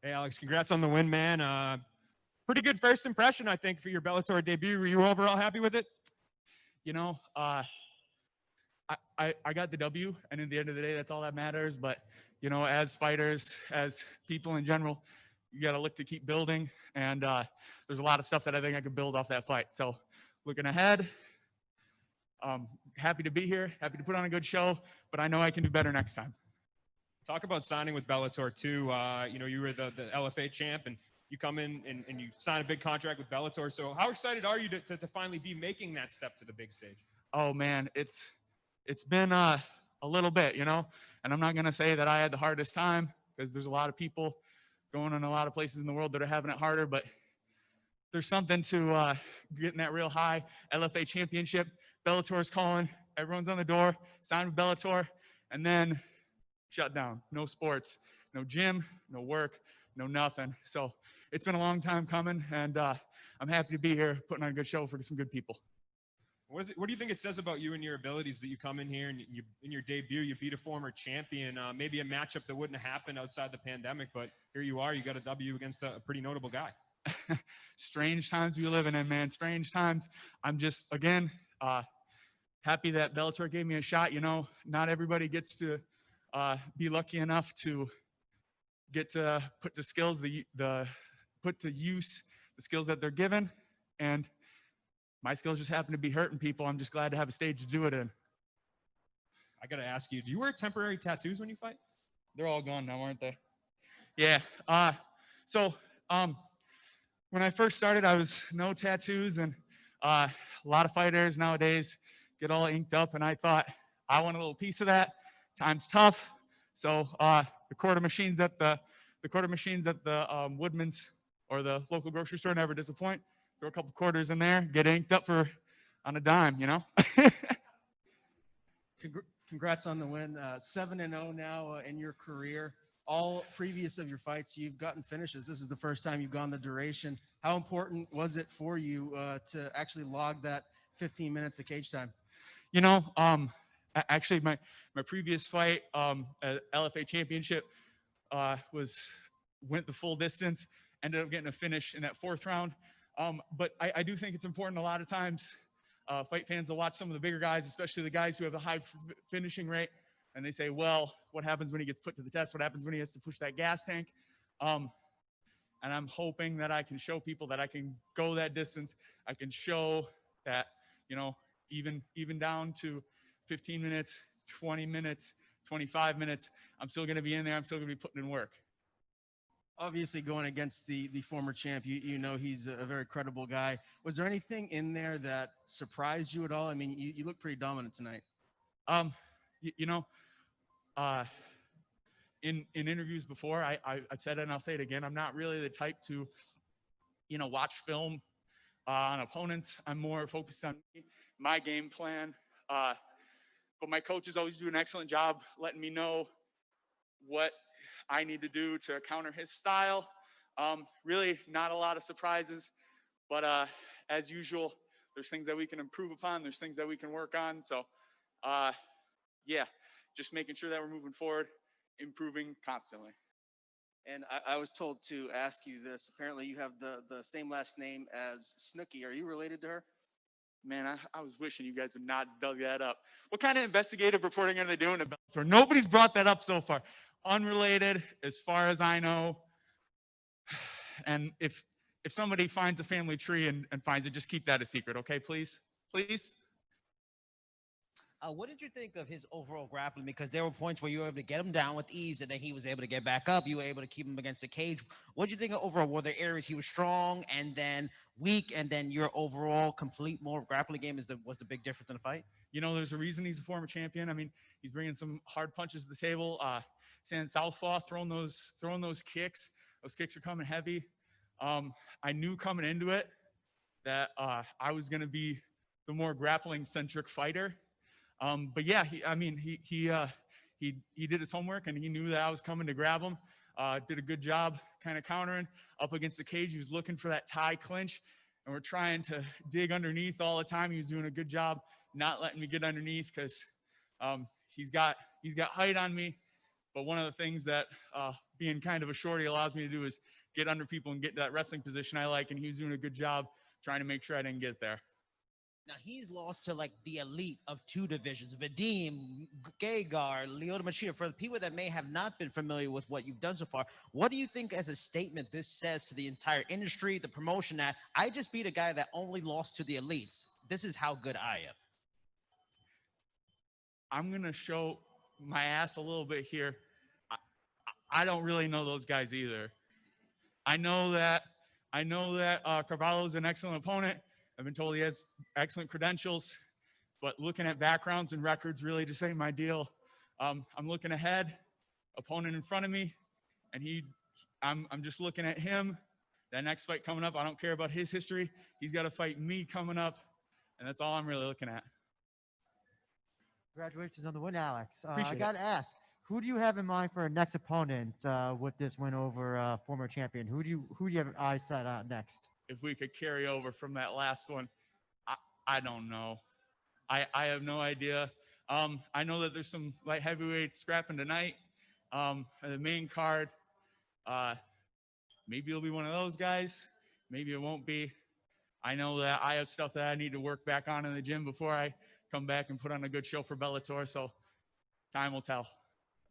Hey, Alex, congrats on the win, man. Pretty good first impression, I think, for your Bellator debut. Were you overall happy with it? You know, I got the W, and in the end of the day, that's all that matters. But, you know, as fighters, as people in general, you got to look to keep building. And there's a lot of stuff that I think I could build off that fight. So looking ahead, happy to be here, happy to put on a good show, but I know I can do better next time. Talk about signing with Bellator, too. You know, you were the LFA champ, and you come in and you sign a big contract with Bellator. So how excited are you to finally be making that step to the big stage? Oh, man, it's been a little bit, you know, and I'm not going to say that I had the hardest time because there's a lot of people going in a lot of places in the world that are having it harder, but there's something to getting that real high LFA championship. Bellator's calling, everyone's on the door, sign with Bellator, and then shut down. No sports, no gym, no work, no nothing. So it's been a long time coming, and I'm happy to be here putting on a good show for some good people. What do you think it says about you and your abilities that you come in here and you in your debut, you beat a former champion, maybe a matchup that wouldn't have happened outside the pandemic, but here you are, you got a W against a pretty notable guy. Strange times we live in, man. Strange times. I'm just, again, happy that Bellator gave me a shot. You know, not everybody gets to be lucky enough to get to put to skills put to use the skills that they're given, and my skills just happen to be hurting people. I'm just glad to have a stage to do it in. I gotta ask you, do you wear temporary tattoos when you fight? They're all gone now, aren't they? Yeah. So when I first started, I was no tattoos, and a lot of fighters nowadays get all inked up, and I thought I want a little piece of that. Time's tough, so the quarter machines at the Woodman's or the local grocery store never disappoint. Throw a couple quarters in there, get inked up on a dime, you know. Congrats on the win. 7-0 now in your career. All previous of your fights, you've gotten finishes. This is the first time you've gone the duration. How important was it for you to actually log that 15 minutes of cage time? You know, actually, my previous fight, LFA championship, went the full distance. Ended up getting a finish in that fourth round. But I do think it's important a lot of times. Fight fans will watch some of the bigger guys, especially the guys who have a high finishing rate, and they say, well, what happens when he gets put to the test? What happens when he has to push that gas tank? And I'm hoping that I can show people that I can go that distance. I can show that, you know, even down to 15 minutes, 20 minutes, 25 minutes, I'm still going to be in there. I'm still going to be putting in work. Obviously, going against the former champ, you know he's a very credible guy. Was there anything in there that surprised you at all? I mean, you look pretty dominant tonight. In interviews before, I've said it and I'll say it again. I'm not really the type to, you know, watch film on opponents. I'm more focused on my game plan. But my coaches always do an excellent job letting me know what I need to do to counter his style. Really not a lot of surprises, but as usual, there's things that we can improve upon. There's things that we can work on. So, yeah, just making sure that we're moving forward, improving constantly. And I was told to ask you this. Apparently, you have the same last name as Snooki. Are you related to her? Man, I was wishing you guys would not dug that up. What kind of investigative reporting are they doing about Bellator? Nobody's brought that up so far. Unrelated, as far as I know. And if somebody finds a family tree and finds it, just keep that a secret, okay, please? Please? What did you think of his overall grappling? Because there were points where you were able to get him down with ease, and then he was able to get back up. You were able to keep him against the cage. What did you think of overall? Were there areas he was strong and then weak, and then your overall complete more grappling game was the big difference in the fight? You know, there's a reason he's a former champion. I mean, he's bringing some hard punches to the table. Standing southpaw, throwing those kicks. Those kicks are coming heavy. I knew coming into it that I was going to be the more grappling-centric fighter. But yeah, he did his homework, and he knew that I was coming to grab him. Did a good job kind of countering up against the cage. He was looking for that tie clinch, and we're trying to dig underneath all the time. He was doing a good job not letting me get underneath because he's got height on me. But one of the things that being kind of a shorty allows me to do is get under people and get to that wrestling position I like. And he was doing a good job trying to make sure I didn't get there. Now he's lost to like the elite of 2 divisions: Vadim, Gegard, Lyoto Machida. For the people that may have not been familiar with what you've done so far, what do you think as a statement this says to the entire industry, the promotion, that I just beat a guy that only lost to the elites? This is how good I am. I'm going to show my ass a little bit here. I don't really know those guys either. I know that Carvalho is an excellent opponent. I've been told he has excellent credentials, but looking at backgrounds and records really just ain't my deal. I'm looking ahead, opponent in front of me, and I'm just looking at him. That next fight coming up, I don't care about his history. He's got to fight me coming up, and that's all I'm really looking at. Congratulations on the win, Alex. I Appreciate got to ask, who do you have in mind for a next opponent with this win over former champion? Who do you have eyes set on next? If we could carry over from that last one, I don't know. I have no idea. I know that there's some light heavyweights scrapping tonight. The main card, maybe it'll be one of those guys. Maybe it won't be. I know that I have stuff that I need to work back on in the gym before I come back and put on a good show for Bellator. So time will tell.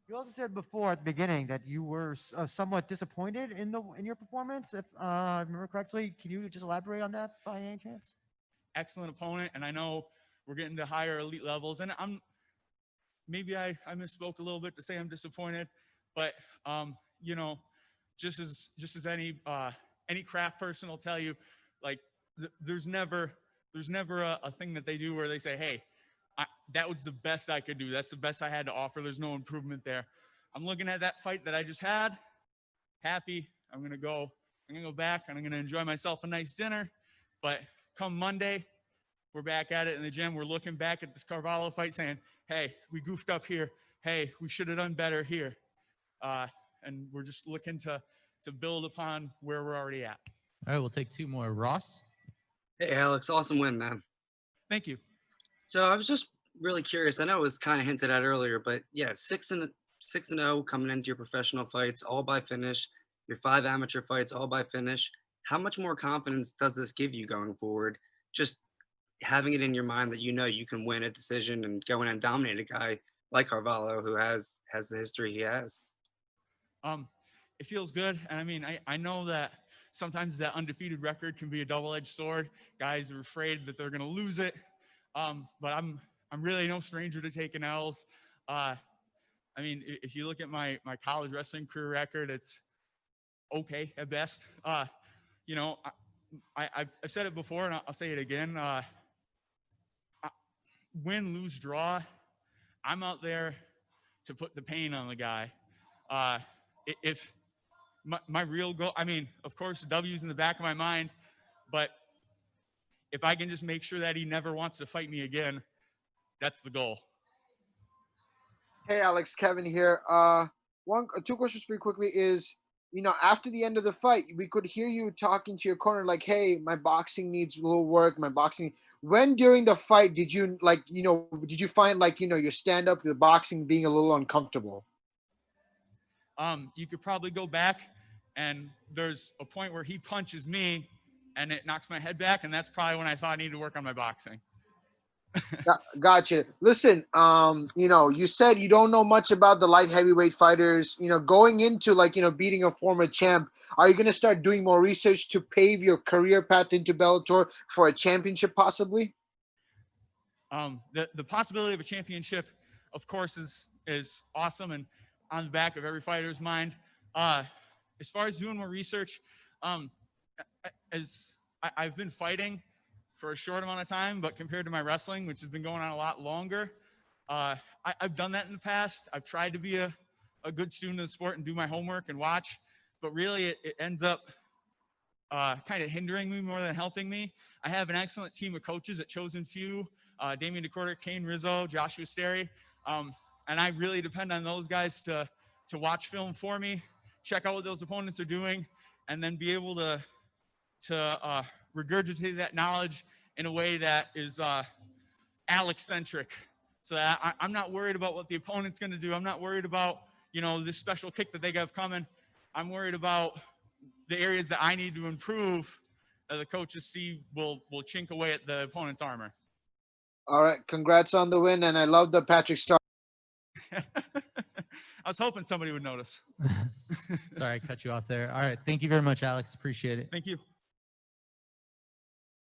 You also said before at the beginning that you were somewhat disappointed in your performance. If I remember correctly, can you just elaborate on that by any chance? Excellent opponent, and I know we're getting to higher elite levels. And maybe I misspoke a little bit to say I'm disappointed, but you know, just as any craft person will tell you, like there's never a thing that they do where they say, hey, that was the best I could do. That's the best I had to offer. There's no improvement there. I'm looking at that fight that I just had, happy. I'm gonna go back and I'm gonna enjoy myself a nice dinner. But come Monday, we're back at it in the gym. We're looking back at this Carvalho fight saying, hey, we goofed up here. Hey, we should have done better here. And we're just looking to build upon where we're already at. All right, we'll take 2 more. Ross? Hey, Alex, awesome win, man. Thank you. So I was just really curious. I know it was kind of hinted at earlier, but yeah, 6-0 coming into your professional fights, all by finish. Your 5 amateur fights, all by finish. How much more confidence does this give you going forward? Just having it in your mind that you know you can win a decision and go in and dominate a guy like Carvalho, who has the history he has. It feels good, and I mean, I know that sometimes that undefeated record can be a double-edged sword. Guys are afraid that they're going to lose it. But I'm really no stranger to taking L's. I mean, if you look at my college wrestling career record, it's okay at best. You know, I've said it before, and I'll say it again. Win, lose, draw, I'm out there to put the pain on the guy. If my real goal, I mean, of course, W's in the back of my mind, but if I can just make sure that he never wants to fight me again, that's the goal. Hey, Alex, Kevin here. 2 questions for you quickly is, you know, after the end of the fight, we could hear you talking to your corner like, hey, my boxing needs a little work, when during the fight did you did you find your stand-up, the boxing being a little uncomfortable? You could probably go back and there's a point where he punches me and it knocks my head back, and that's probably when I thought I needed to work on my boxing. Gotcha. Listen, you said you don't know much about the light heavyweight fighters. Going into beating a former champ, are you going to start doing more research to pave your career path into Bellator for a championship possibly? The possibility of a championship, of course, is awesome and on the back of every fighter's mind. As far as doing more research, as I've been fighting for a short amount of time, but compared to my wrestling, which has been going on a lot longer, I've done that in the past. I've tried to be a good student of the sport and do my homework and watch, but really it ends up kind of hindering me more than helping me. I have an excellent team of coaches at Chosen Few, Damian DeCorder, Kane Rizzo, Joshua Sterry, and I really depend on those guys to watch film for me, check out what those opponents are doing, and then be able to regurgitate that knowledge in a way that is Alex-centric. So that I'm not worried about what the opponent's going to do. I'm not worried about, this special kick that they have coming. I'm worried about the areas that I need to improve that the coaches see will chink away at the opponent's armor. All right, congrats on the win, and I love the Patrick Star. I was hoping somebody would notice. Sorry, I cut you off there. All right. Thank you very much, Alex. Appreciate it. Thank you.